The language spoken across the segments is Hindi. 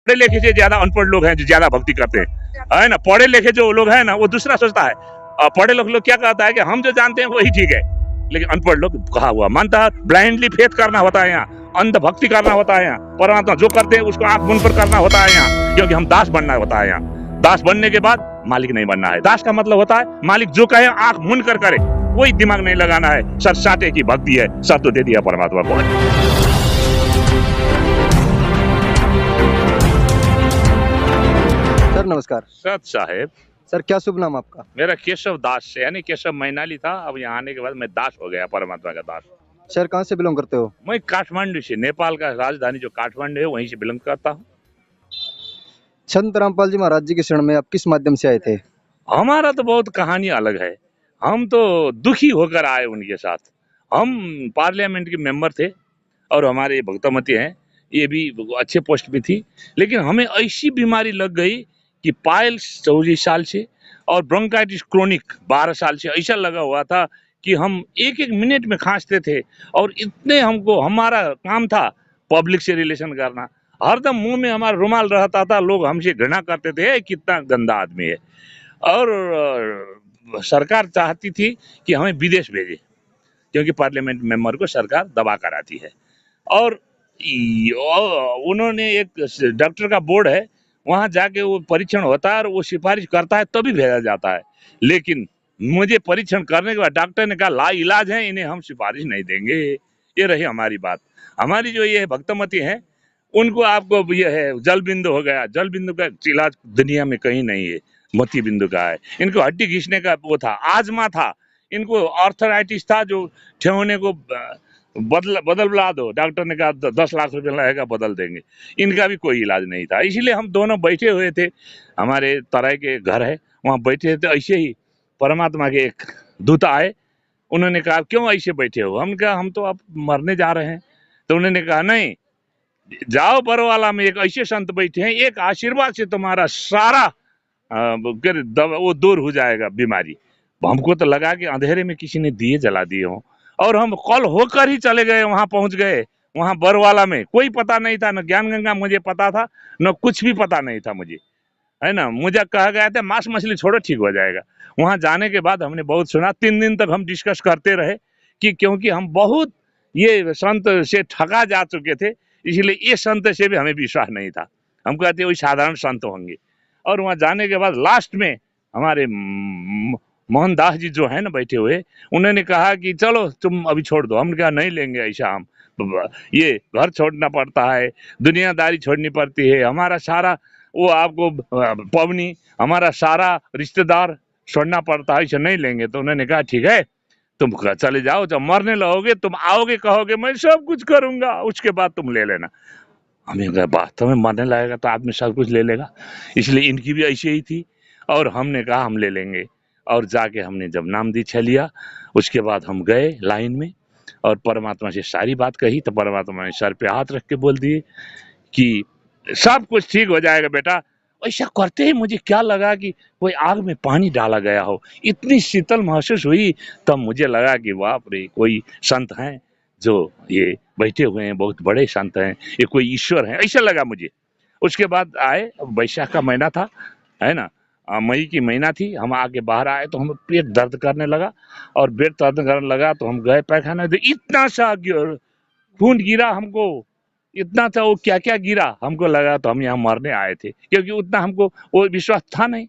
पढ़े लिखे से ज्यादा अनपढ़ लोग हैं जो ज्यादा भक्ति करते हैं, है ना। पढ़े लिखे जो लोग हैं ना वो दूसरा सोचता है, और पढ़े लोग क्या कहता है कि हम जो जानते हैं वही ठीक है, लेकिन अनपढ़ लोग कहा हुआ मानता है। ब्लाइंडली फेथ करना होता है यहाँ, अंध भक्ति करना होता है यहाँ। परमात्मा जो करते हैं उसको आंख मूंद पर करना होता है यहाँ, क्योंकि हम दास बनना होता है यहाँ। दास बनने के बाद मालिक नहीं बनना है। दास का मतलब होता है मालिक जो कहे आंख मूंद कर करे, कोई दिमाग नहीं लगाना है। सर साटे की भक्ति है, सर तो दे दिया परमात्मा को। सर नमस्कार। सत साहेब, सर क्या शुभ नाम आपका? मेरा केशव दास है, यानी केशव मैनाली था। अब यहाँ आने के बाद मैं दास हो गया, परमात्मा का दास। सर कहाँ से बिलोंग करते हो? मैं काठमांडू से, नेपाल का राजधानी जो काठमांडू है वहीं से बिलोंग करता हूँ। संत रामपाल जी महाराज जी के शरण में आप किस माध्यम से आए थे? हमारा तो बहुत कहानी अलग है। हम तो दुखी होकर आए उनके साथ। हम पार्लियामेंट के मेंबर थे और हमारे भक्तमती हैं, ये भी अच्छे पोस्ट पे थी, लेकिन हमें ऐसी बीमारी लग गई कि पाइल्स 14 साल से और ब्रोंकाइटिस क्रोनिक 12 साल से ऐसा लगा हुआ था कि हम एक एक मिनट में खांसते थे। और इतने हमको, हमारा काम था पब्लिक से रिलेशन करना, हरदम मुंह में हमारा रुमाल रहता था। लोग हमसे घृणा करते थे, कितना गंदा आदमी है। और सरकार चाहती थी कि हमें विदेश भेजे, क्योंकि पार्लियामेंट मेंबर को सरकार दबा कर आती है। और उन्होंने एक डॉक्टर का बोर्ड है, वहां जाके वो परीक्षण होता है और वो सिफारिश करता है तभी भेजा जाता है। लेकिन मुझे परीक्षण करने के बाद डॉक्टर ने कहा ला इलाज है, इन्हें हम सिफारिश नहीं देंगे। ये रही हमारी बात। हमारी जो ये भक्तमती है उनको, आपको ये है जल बिंदु हो गया, जल बिंदु का इलाज दुनिया में कहीं नहीं है, मोती बिंदु का है। इनको हड्डी घिसने का वो था, आजमा था, इनको आर्थराइटिस था जो ठेहुने को बदला दो, डॉक्टर ने कहा 10 लाख रुपए लगेगा, बदल देंगे। इनका भी कोई इलाज नहीं था। इसीलिए हम दोनों बैठे हुए थे, हमारे तराई के घर है वहाँ बैठे थे। ऐसे ही परमात्मा के एक दूत आए, उन्होंने कहा क्यों ऐसे बैठे हो? हम कहा हम तो अब मरने जा रहे हैं। तो उन्होंने कहा नहीं, जाओ बरवाला में एक ऐसे संत बैठे हैं, एक आशीर्वाद से तुम्हारा सारा वो दूर हो जाएगा बीमारी। हमको तो लगा कि अंधेरे में किसी ने दिए जला दिए हो, और हम कल होकर ही चले गए, वहां पहुंच गए। वहां बरवाला में कोई पता नहीं था, न ज्ञान गंगा मुझे पता था, न कुछ भी पता नहीं था मुझे, है ना। मुझे कहा गया था मांस मछली छोड़ो ठीक हो जाएगा। वहां जाने के बाद हमने बहुत सुना, 3 दिन तक हम डिस्कस करते रहे कि क्योंकि हम बहुत ये संत से ठगा जा चुके थे, इसलिए ये संत से भी हमें विश्वास नहीं था। हम कहते वही साधारण संत होंगे। और वहां जाने के बाद लास्ट में हमारे मोहनदास जी जो है ना बैठे हुए, उन्होंने कहा कि चलो तुम अभी छोड़ दो। हमने कहा नहीं लेंगे ऐसा, हम ये घर छोड़ना पड़ता है, दुनियादारी छोड़नी पड़ती है, हमारा सारा वो आपको पवनी, हमारा सारा रिश्तेदार छोड़ना पड़ता है, इसे नहीं लेंगे। तो उन्होंने कहा ठीक है तुम चले जाओ, जब मरने लगोगे तुम आओगे कहोगे मैं सब कुछ करूंगा, उसके बाद तुम ले लेना। हमें कहा वास्तव में मरने लगेगा तो आदमी सब कुछ ले लेगा, इसलिए इनकी भी ऐसी ही थी। और हमने कहा हम ले लेंगे, और जाके हमने जब नाम दीक्षा लिया, उसके बाद हम गए लाइन में और परमात्मा से सारी बात कही। तो परमात्मा ने सर पे हाथ रख के बोल दिए कि सब कुछ ठीक हो जाएगा बेटा। ऐसा करते ही मुझे क्या लगा कि कोई आग में पानी डाला गया हो, इतनी शीतल महसूस हुई। तब मुझे लगा कि बाप रे, कोई संत हैं जो ये बैठे हुए हैं, बहुत बड़े संत हैं, ये कोई ईश्वर है, ऐसा लगा मुझे। उसके बाद आए, वैशाख का महीना था, है ना, मई की महीना थी। हम आके बाहर आए तो हम पेट दर्द करने लगा, और पेट दर्द करने लगा तो हम गए पैखाना, तो इतना सा खून गिरा हमको, इतना था वो क्या क्या गिरा, हमको लगा तो हम यहाँ मरने आए थे, क्योंकि उतना हमको वो विश्वास था नहीं।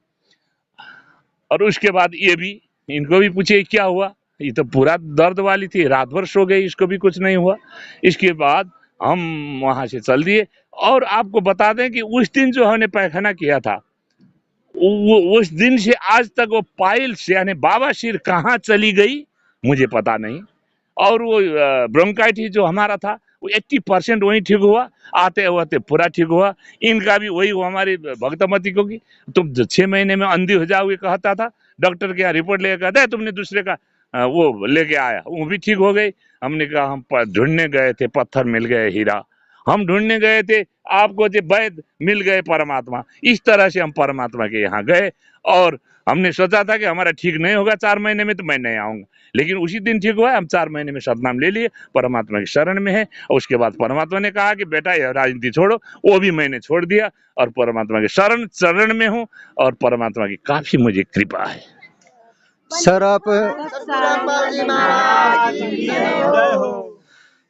और उसके बाद ये भी, इनको भी पूछे क्या हुआ, ये तो पूरा दर्द वाली थी, रात भर सो गई, इसको भी कुछ नहीं हुआ। इसके बाद हम वहां से चल दिए। और आपको बता दें कि उस दिन जो हमने पैखाना किया था, उस दिन से आज तक वो पाइल्स यानी बाबासीर कहाँ चली गई मुझे पता नहीं। और वो ब्रोंकाइटिस जो हमारा था वो 80% वही ठीक हुआ, आते हुए पूरा ठीक हुआ। इनका भी वही हुआ, हमारी भक्तमती को कि तुम 6 महीने में अंधी हो जाओगे कहता था, डॉक्टर के यहाँ रिपोर्ट लेकर कहता है तुमने दूसरे का वो लेके आया, वो भी ठीक हो गई। हमने कहा हम ढूंढने गए थे, पत्थर मिल गए हीरा, हम ढूंढने गए थे, आपको जो वैद मिल गए परमात्मा। इस तरह से हम परमात्मा के यहाँ गए और हमने सोचा था कि हमारा ठीक नहीं होगा 4 महीने में तो मैं नहीं आऊंगा, लेकिन उसी दिन ठीक हुआ। हम 4 महीने में सतनाम ले लिए, परमात्मा की शरण में है। और उसके बाद परमात्मा ने कहा कि बेटा यह राजनीति छोड़ो, वो भी मैंने छोड़ दिया और परमात्मा के शरण में हूँ और परमात्मा की काफी मुझे कृपा है। सर आप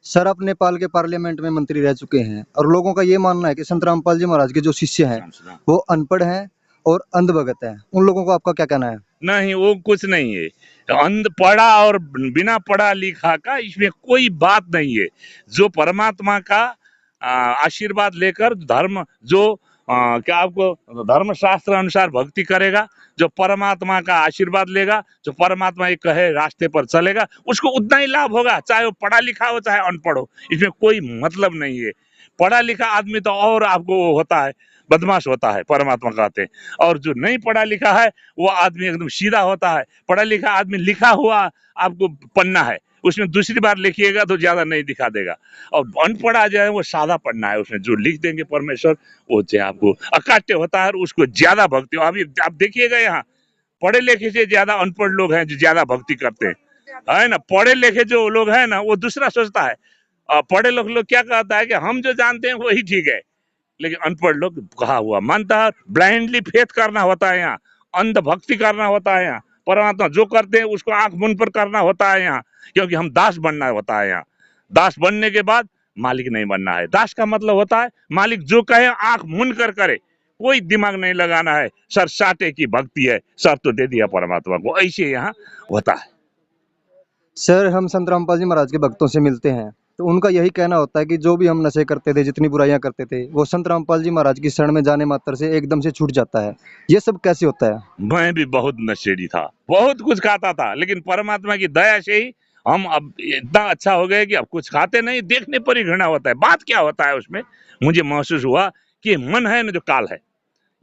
सर आप नेपाल के पार्लियामेंट में मंत्री रह चुके हैं और लोगों का ये मानना है कि संत रामपाल जी महाराज के जो शिष्य हैं वो अनपढ़ हैं और अंधभगत हैं। उन लोगों को आपका क्या कहना है? नहीं, वो कुछ नहीं है। अंध पढ़ा और बिना पढ़ा लिखा का इसमें कोई बात नहीं है। जो परमात्मा का आशीर्वाद लेकर धर्म जो क्या आपको धर्म शास्त्र अनुसार भक्ति करेगा, जो परमात्मा का आशीर्वाद लेगा, जो परमात्मा एक कहे रास्ते पर चलेगा, उसको उतना ही लाभ होगा, चाहे वो पढ़ा लिखा हो चाहे अनपढ़ हो। इसमें कोई मतलब नहीं है। पढ़ा लिखा आदमी तो और आपको होता है, बदमाश होता है, परमात्मा कहते हैं। और जो नहीं पढ़ा लिखा है वो आदमी एकदम सीधा होता है। पढ़ा लिखा आदमी लिखा हुआ आपको पन्ना है, उसमें दूसरी बार लिखिएगा तो ज्यादा नहीं दिखा देगा। और अनपढ़ा जो है वो सादा पढ़ना है, उसमें जो लिख देंगे परमेश्वर वो जो आपको अकाट्य होता है, उसको ज्यादा भक्ति। अभी आप देखिएगा यहाँ पढ़े लिखे से ज्यादा अनपढ़ लोग हैं जो ज्यादा भक्ति करते हैं, है ना। पढ़े लिखे जो लोग हैं ना वो दूसरा सोचता है, पढ़े लोग क्या कहता है कि हम जो जानते हैं वही ठीक है, लेकिन अनपढ़ लोग कहा हुआ मानता है। ब्लाइंडली फेथ करना होता है यहाँ, अंध भक्ति करना होता है यहाँ। परमात्मा जो करते हैं उसको आंख मुन पर करना होता है यहाँ, क्योंकि हम दास बनना होता है यहाँ। दास बनने के बाद मालिक नहीं बनना है। दास का मतलब होता है मालिक जो कहे आंख मुन कर करे, कोई दिमाग नहीं लगाना है। सर साटे की भक्ति है, सर तो दे दिया परमात्मा को, ऐसे यहाँ होता है। सर हम संत रामपाल जी महाराज के भक्तों से मिलते हैं तो उनका यही कहना होता है कि जो भी हम नशे करते थे, जितनी बुराइयां करते थे, वो संत रामपाल जी महाराज की शरण में जाने मात्र से एकदम से छूट जाता है। ये सब कैसे होता है? मैं भी बहुत नशेड़ी था, बहुत कुछ खाता था, लेकिन परमात्मा की दया से ही हम अब इतना अच्छा हो गए कि अब कुछ खाते नहीं, देखने पर ही घृणा होता है। बात क्या होता है उसमें, मुझे महसूस हुआ कि मन है ना जो काल है,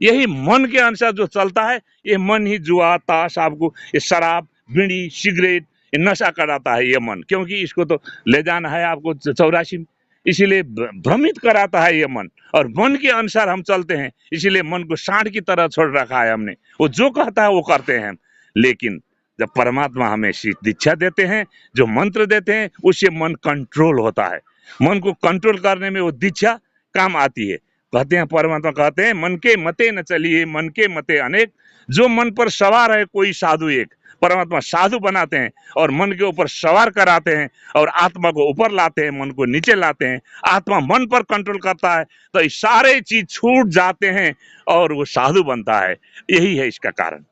यही मन के अनुसार जो चलता है, ये मन ही जुआ ताश आपको ये शराब बीड़ी सिगरेट ये नशा कराता है ये मन, क्योंकि इसको तो ले जाना है आपको 84 में, इसीलिए भ्रमित कराता है ये मन। और मन के अनुसार हम चलते हैं, इसीलिए मन को सांड की तरह छोड़ रखा है हमने। वो जो कहता है वो करते हैं। लेकिन जब परमात्मा हमें दीक्षा देते हैं, जो मंत्र देते हैं, उससे मन कंट्रोल होता है। मन को कंट्रोल करने में वो दीक्षा काम आती है। कहते हैं परमात्मा कहते हैं मन के मते न चलिए, मन के मते अनेक, जो मन पर सवार है कोई साधु एक। परमात्मा साधु बनाते हैं और मन के ऊपर सवार कराते हैं और आत्मा को ऊपर लाते हैं, मन को नीचे लाते हैं। आत्मा मन पर कंट्रोल करता है तो ये सारे चीज छूट जाते हैं और वो साधु बनता है। यही है इसका कारण।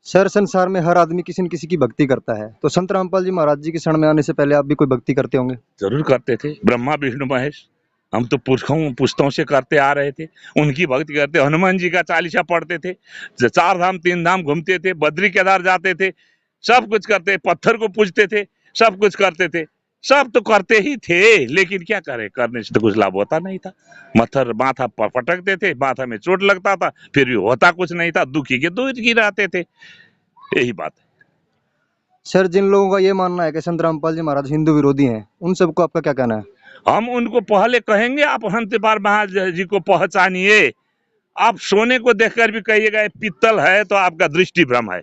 सर संसार में हर आदमी किसी न किसी की भक्ति करता है, तो संत रामपाल जी महाराज जी की शरण में आने से पहले आप भी कोई भक्ति करते होंगे? जरूर करते थे, ब्रह्मा विष्णु महेश हम तो पुस्तों से करते आ रहे थे, उनकी भक्ति करते। हनुमान जी का चालीसा पढ़ते थे, 4 धाम 3 धाम घूमते थे, बद्री केदार जाते थे, सब कुछ करते, पत्थर को पूजते थे, सब कुछ करते थे। सब तो करते ही थे, लेकिन क्या करें, करने से तो कुछ लाभ होता नहीं था। माथा पटकते थे, माथा में चोट लगता था, फिर भी होता कुछ नहीं था, दुखी के दुखी रहते थे। यही बात है। सर जिन लोगों का ये मानना है कि संत रामपाल जी महाराज हिंदू विरोधी हैं, उन सबको आपका क्या कहना है? हम उनको पहले कहेंगे आप हंसपाल महाराज जी को पहचानिए। आप सोने को देखकर भी कहिएगा पित्तल है तो आपका दृष्टि भ्रम है।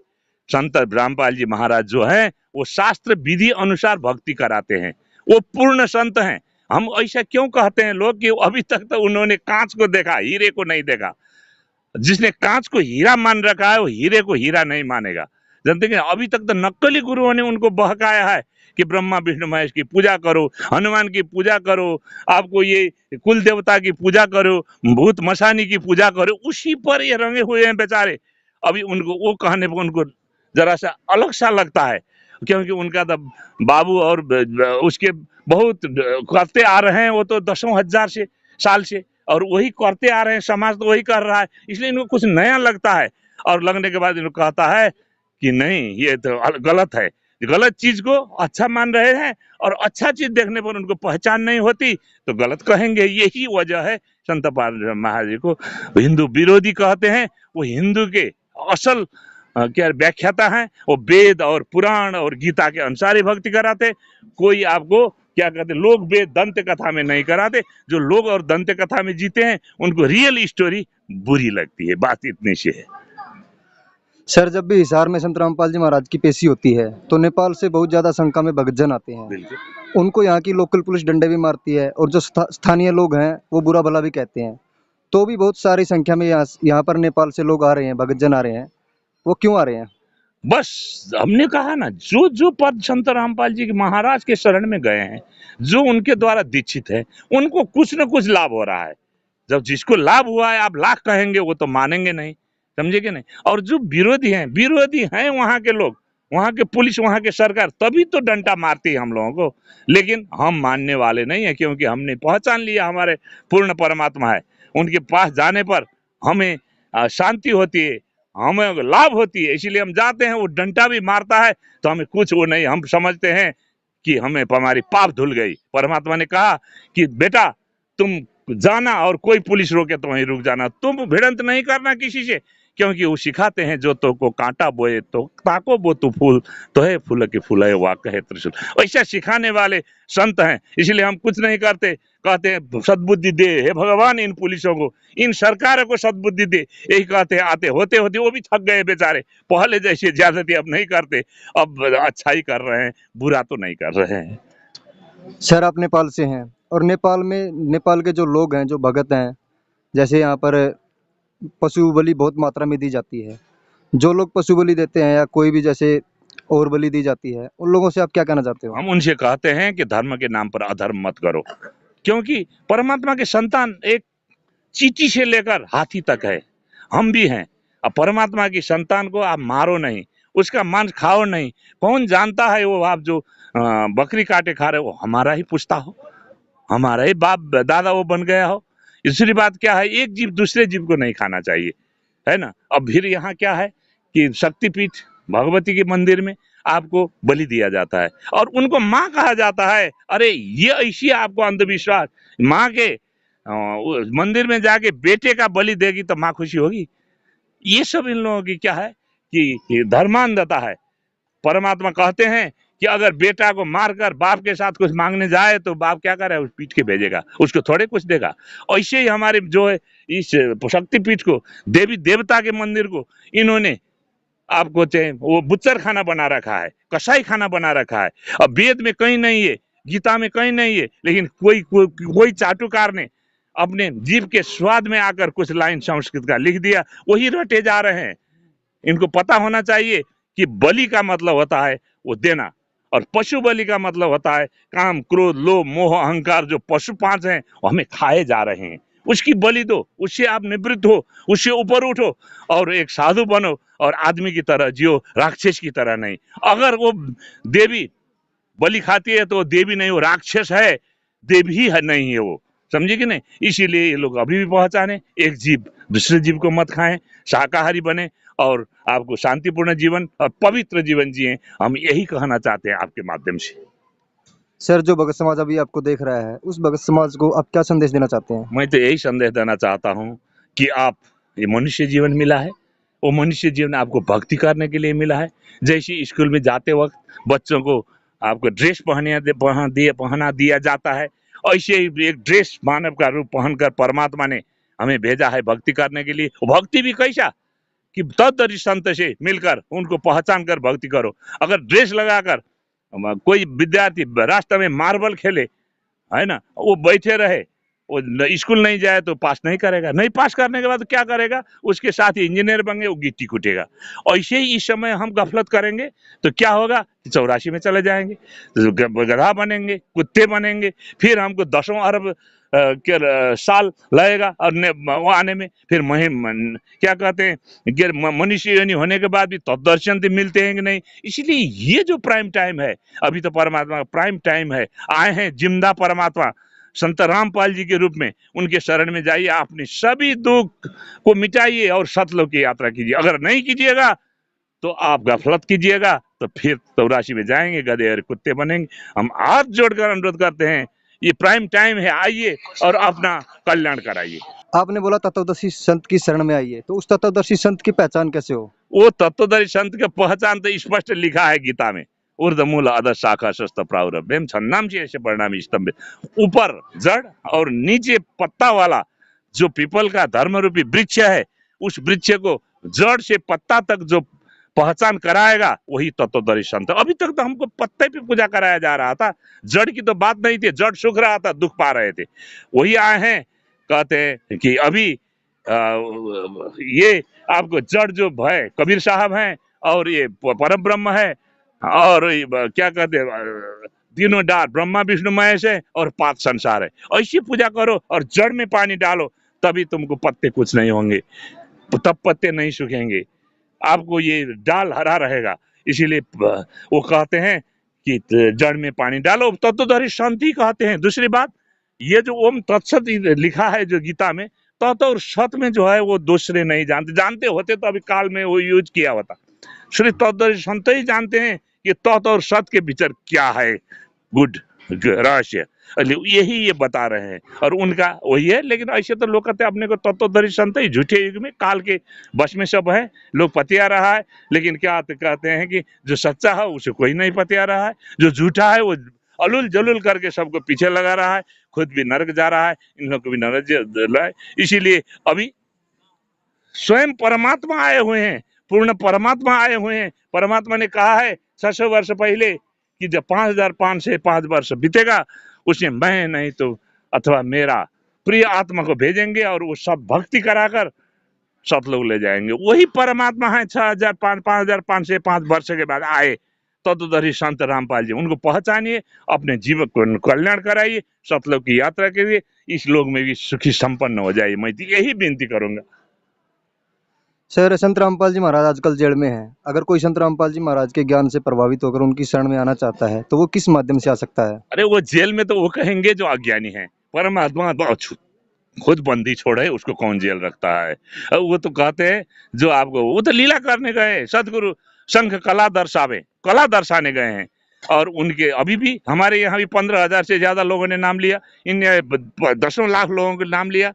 संत रामपाल जी महाराज जो है वो शास्त्र विधि अनुसार भक्ति कराते हैं, वो पूर्ण संत हैं। हम ऐसा क्यों कहते हैं लोग कि अभी तक तो उन्होंने कांच को देखा, हीरे को नहीं देखा। जिसने कांच को हीरा मान रखा है वो हीरे को हीरा नहीं मानेगा। जानते हैं अभी तक तो नकली गुरुओं ने उनको बहकाया है कि ब्रह्मा विष्णु महेश की पूजा करो, हनुमान की पूजा करो, आपको ये कुल देवता की पूजा करो, भूत मशानी की पूजा करो, उसी पर ये रंगे हुए हैं बेचारे। अभी उनको वो कहने पर उनको जरा सा अलग सा लगता है, क्योंकि उनका तो बाबू और उसके बहुत करते आ रहे हैं, वो तो 10,000 साल से और वही करते आ रहे हैं, समाज तो वही कर रहा है, इसलिए इनको कुछ नया लगता है। और लगने के बाद इनको कहता है कि नहीं ये तो गलत है, गलत चीज को अच्छा मान रहे हैं और अच्छा चीज देखने पर उनको पहचान नहीं होती तो गलत कहेंगे। यही वजह है संत महाराज जी को हिंदू विरोधी कहते हैं। वो हिंदू के असल क्या व्याख्याता है, वो वेद और पुराण और गीता के अनुसार ही भक्ति कराते। कोई आपको क्या कहते हैं, लोग वेद दंत कथा में नहीं कराते। जो लोग और दंत कथा में जीते हैं उनको रियल स्टोरी बुरी लगती है। बात इतनी सी है। सर जब भी हिसार में संत रामपाल जी महाराज की पेशी होती है तो नेपाल से बहुत ज्यादा संख्या में भक्तजन आते हैं। बिल्कुल। उनको यहाँ की लोकल पुलिस डंडे भी मारती है और जो स्थानीय लोग हैं वो बुरा भला भी कहते हैं। तो भी बहुत सारी संख्या में यहाँ पर नेपाल से लोग आ रहे हैं, भक्तजन आ रहे हैं। वो क्यों आ रहे हैं? बस हमने कहा ना, जो जो पद संत रामपाल जी के महाराज के शरण में गए हैं, जो उनके द्वारा दीक्षित है, उनको कुछ न कुछ लाभ हो रहा है। जब जिसको लाभ हुआ है, आप लाख कहेंगे वो तो मानेंगे नहीं, समझे कि नहीं। और जो विरोधी हैं वहां के लोग, वहां के पुलिस, वहां के सरकार, तभी तो डंडा मारती है हम लोगों को। लेकिन हम मानने वाले नहीं है, क्योंकि हमने पहचान लिया हमारे पूर्ण परमात्मा है। उनके पास जाने पर हमें शांति होती है, हमें लाभ होती है, इसीलिए हम जाते हैं। वो डंडा भी मारता है तो हमें कुछ वो नहीं, हम समझते हैं कि हमें हमारी पाप धुल गई। परमात्मा ने कहा कि बेटा तुम जाना और कोई पुलिस रोके तो वहीं रुक जाना, तुम भिड़ंत नहीं करना किसी से, क्योंकि वो सिखाते हैं जो तो को कांटा बोए तो ताको बो तू फूल, तो है फूल के फूल है वाक है त्रिशूल। ऐसा सिखाने वाले संत हैं, इसलिए हम कुछ नहीं करते। कहते हैं सद्बुद्धि दे हे भगवान इन पुलिसों को, इन सरकारों को सद्बुद्धि दे, यही कहते हैं। आते होते होते वो भी थक गए बेचारे, पहले जैसे ज्यादती अब नहीं करते, अब अच्छा ही कर रहे हैं, बुरा तो नहीं कर रहे हैं। सर आप नेपाल से हैं और नेपाल में नेपाल के जो लोग हैं, जो भगत हैं, जैसे यहाँ पर पशु बलि बहुत मात्रा में दी जाती है। जो लोग पशु बलि देते हैं या कोई भी जैसे और बलि दी जाती है, उन लोगों से आप क्या कहना चाहते हो? हम उनसे कहते हैं कि धर्म के नाम पर अधर्म मत करो, क्योंकि परमात्मा के संतान एक चींटी से लेकर हाथी तक है, हम भी हैं। अब परमात्मा की संतान को आप मारो नहीं, उसका मांस खाओ नहीं। कौन जानता है वो आप जो बकरी काटे खा रहे हो हमारा ही पुश्ता हो, हमारा ही बाप दादा वो बन गया हो। दूसरी बात क्या है, एक जीव दूसरे जीव को नहीं खाना चाहिए, है ना। अब फिर यहाँ क्या है कि शक्तिपीठ भगवती के मंदिर में आपको बलि दिया जाता है और उनको माँ कहा जाता है। अरे ये ऐसी आपको अंधविश्वास, माँ के मंदिर में जाके बेटे का बलि देगी तो माँ खुशी होगी। ये सब इन लोगों की क्या है कि धर्मांधता है। परमात्मा कहते हैं कि अगर बेटा को मारकर बाप के साथ कुछ मांगने जाए तो बाप क्या करे, उस पीठ के भेजेगा, उसको थोड़े कुछ देगा। ऐसे ही हमारे जो है इस शक्तिपीठ को, देवी देवता के मंदिर को इन्होंने आपको चाहे वो बुच्चर खाना बना रखा है, कसाई खाना बना रखा है। अब वेद में कहीं नहीं है, गीता में कहीं नहीं है, लेकिन कोई चाटुकार ने अपने जीव के स्वाद में आकर कुछ लाइन संस्कृत का लिख दिया, वही रटे जा रहे हैं। इनको पता होना चाहिए कि बलि का मतलब होता है वो देना, और पशु बलि का मतलब होता है काम क्रोध लोभ मोह अहंकार, जो पशु पांच हैं वो हमें खाए जा रहे हैं। उसकी बलि दो, उससे आप निवृत्त हो, उससे ऊपर उठो और एक साधु बनो और आदमी की तरह जियो, राक्षस की तरह नहीं। अगर वो देवी बलि खाती है तो वो देवी नहीं, वो राक्षस है, देवी ही है नहीं है वो, समझे कि नहीं। इसीलिए ये लोग अभी भी पहचाने, एक जीव दूसरे जीव को मत खाएं, शाकाहारी बने और आपको शांतिपूर्ण जीवन और पवित्र जीवन जिए। हम यही कहना चाहते हैं आपके माध्यम से। सर जो भगत समाज अभी आपको देख रहा है, उस भगत समाज को आप क्या संदेश देना चाहते हैं? मैं तो यही संदेश देना चाहता हूँ कि आप, ये मनुष्य जीवन मिला है, वो मनुष्य जीवन आपको भक्ति करने के लिए मिला है। जैसे स्कूल में जाते वक्त बच्चों को आपको ड्रेस पहना दिया जाता है, ऐसे ही एक ड्रेस मानव का रूप पहनकर परमात्मा ने हमें भेजा है भक्ति करने के लिए। भक्ति भी कैसा कि तत्दर्शी संत से मिलकर उनको पहचान कर भक्ति करो। अगर ड्रेस लगाकर कोई विद्यार्थी रास्ते में मार्बल खेले, है ना, वो बैठे रहे, वो स्कूल नहीं जाए तो पास नहीं करेगा, नहीं पास करने के बाद क्या करेगा, उसके साथ ही इंजीनियर बनेंगे, वो गिट्टी कूटेगा। ऐसे ही इस समय हम गफलत करेंगे तो क्या होगा, 84 में चले जाएंगे, गधा बनेंगे, कुत्ते बनेंगे, फिर हमको 10 अरब के साल लगेगा और वो आने में। फिर क्या कहते हैं, मनुष्य योनि होने के बाद भी दर्शन तो मिलते हैं कि नहीं। इसलिए ये जो प्राइम टाइम है, अभी तो परमात्मा का प्राइम टाइम है, आए हैं जिंदा परमात्मा संत रामपाल जी के रूप में, उनके शरण में जाइए, अपने सभी दुख को मिटाइए और सतलोक की यात्रा कीजिए। अगर नहीं कीजिएगा तो आप गफलत कीजिएगा, तो फिर 84 में जाएंगे, गधे और कुत्ते बनेंगे। हम हाथ जोड़कर अनुरोध करते हैं, ये प्राइम टाइम है, आइए और अपना कल्याण कराइए। आपने बोला तत्वदर्शी संत की शरण में आइए, तो उस तत्वदर्शी संत की पहचान कैसे हो? वो तत्वदर्शी संत की पहचान तो स्पष्ट लिखा है गीता में, ऊर्ध्वमूल अधः शाखा शस्त्र प्रावरभ्यम छन्नांसि यस्य परिणामी स्तंभ। ऊपर जड़ और नीचे पत्ता वाला जो पीपल का धर्म रूपी वृक्ष है, उस वृक्ष को जड़ से पत्ता तक जो पहचान कराएगा वही तत्वदर्शी संत। अभी तक तो हमको पत्ते पे पूजा कराया जा रहा था, जड़ की तो बात नहीं थी। जड़ सूख रहा था, दुख पा रहे थे। वही आए हैं, कहते हैं कि अभी ये आपको जड़ जो है कबीर साहब हैं और ये परम ब्रह्म है और क्या कहते हैं तीनों डाल ब्रह्मा विष्णु महेश है और 5 संसार है। ऐसी पूजा करो और जड़ में पानी डालो, तभी तुमको पत्ते कुछ नहीं होंगे, तब पत्ते नहीं सूखेंगे, आपको ये डाल हरा रहेगा। इसीलिए वो कहते हैं कि जड़ में पानी डालो, तत्वदर्शी शांति कहते हैं। दूसरी बात, ये जो ओम तत्सत लिखा है जो गीता में, तत्व और सत में जो है वो दूसरे नहीं जानते। जानते होते तो अभी काल में वो यूज किया होता। श्री तत्वदर्शी संत ही जानते हैं कि तत्व और सत के भीतर क्या है गुड रहस्य, यही ये बता रहे हैं और उनका वही है। लेकिन ऐसे तो लोग कहते हैं अपने को तत्वदर्शी संत ही, झूठे युग में काल के बस में सब है, लोग पतिया रहा है। लेकिन क्या कहते हैं कि जो सच्चा है उसे कोई नहीं पतिया रहा है, जो झूठा है वो अलुल जलुल करके सबको पीछे लगा रहा है, खुद भी नरक जा रहा है, इन लोग को भी नरक। इसीलिए अभी स्वयं परमात्मा आए हुए हैं, पूर्ण परमात्मा आए हुए हैं। परमात्मा ने कहा है 600 वर्ष पहले कि जब 5505 वर्ष बीतेगा उसमें मैं नहीं तो अथवा मेरा प्रिय आत्मा को भेजेंगे और वो सब भक्ति कराकर सब लोग ले जाएंगे। वही परमात्मा है 5505 वर्ष के बाद आए तत्वदर्शी संत रामपाल जी। उनको पहचानिए, अपने जीवन को कल्याण कराइए, सतलोक की यात्रा करिए, इस लोक में भी सुखी संपन्न हो जाइए। मैं यही विनती करूंगा। सर, संत रामपाल जी महाराज आजकल जेल में हैं। अगर कोई संत रामपाल जी महाराज के ज्ञान से प्रभावित होकर उनकी शरण में आना चाहता है तो वो किस माध्यम से आ सकता है? अरे वो जेल में तो वो कहेंगे जो अज्ञानी है, परमात्मा खुद बंदी छोड़े उसको कौन जेल रखता है। वो तो कहते हैं जो आपको, वो तो लीला करने गए, सदगुरु शंख कला दर्शाने गए हैं। और उनके अभी भी हमारे यहाँ भी 15,000 से ज्यादा लोगों ने नाम लिया, इन 10 लाख लोगों के नाम लिया।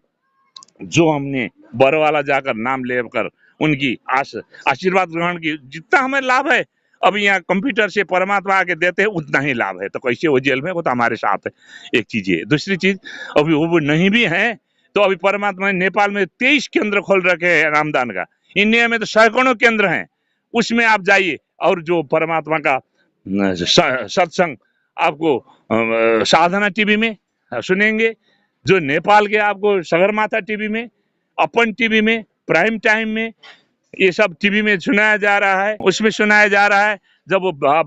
जो हमने बरवाला जाकर नाम लेकर उनकी आशीर्वाद ग्रहण की, जितना हमें लाभ है अभी यहाँ कंप्यूटर से परमात्मा आके देते हैं उतना ही लाभ है। तो कैसे वो जेल में, वो तो हमारे साथ है। एक चीज है। दूसरी चीज, अभी वो नहीं भी है तो अभी परमात्मा ने नेपाल में 23 केंद्र खोल रखे हैं नामदान का। इंडिया में तो सैकड़ों केंद्र हैं, उसमें आप जाइए और जो परमात्मा का सत्संग आपको साधना टीवी में सुनेंगे, जो नेपाल के आपको सगरमाथा टीवी में, अपन टीवी में, प्राइम टाइम में, ये सब टीवी में सुनाया जा रहा है, उसमें सुनाया जा रहा है। जब वो आप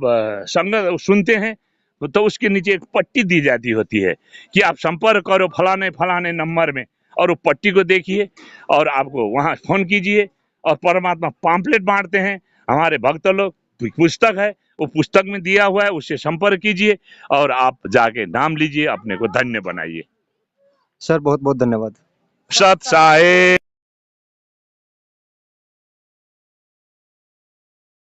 संगत सुनते हैं तो उसके नीचे एक पट्टी दी जाती होती है कि आप संपर्क करो फलाने नंबर में, और वो पट्टी को देखिए और आपको वहां फोन कीजिए। और परमात्मा पॉम्पलेट बांटते हैं हमारे भक्त लोग, पुस्तक है, वो पुस्तक में दिया हुआ है, उससे संपर्क कीजिए और आप जाके नाम लीजिए, अपने को धन्य बनाइए। सर, बहुत बहुत धन्यवाद। सत साहेब।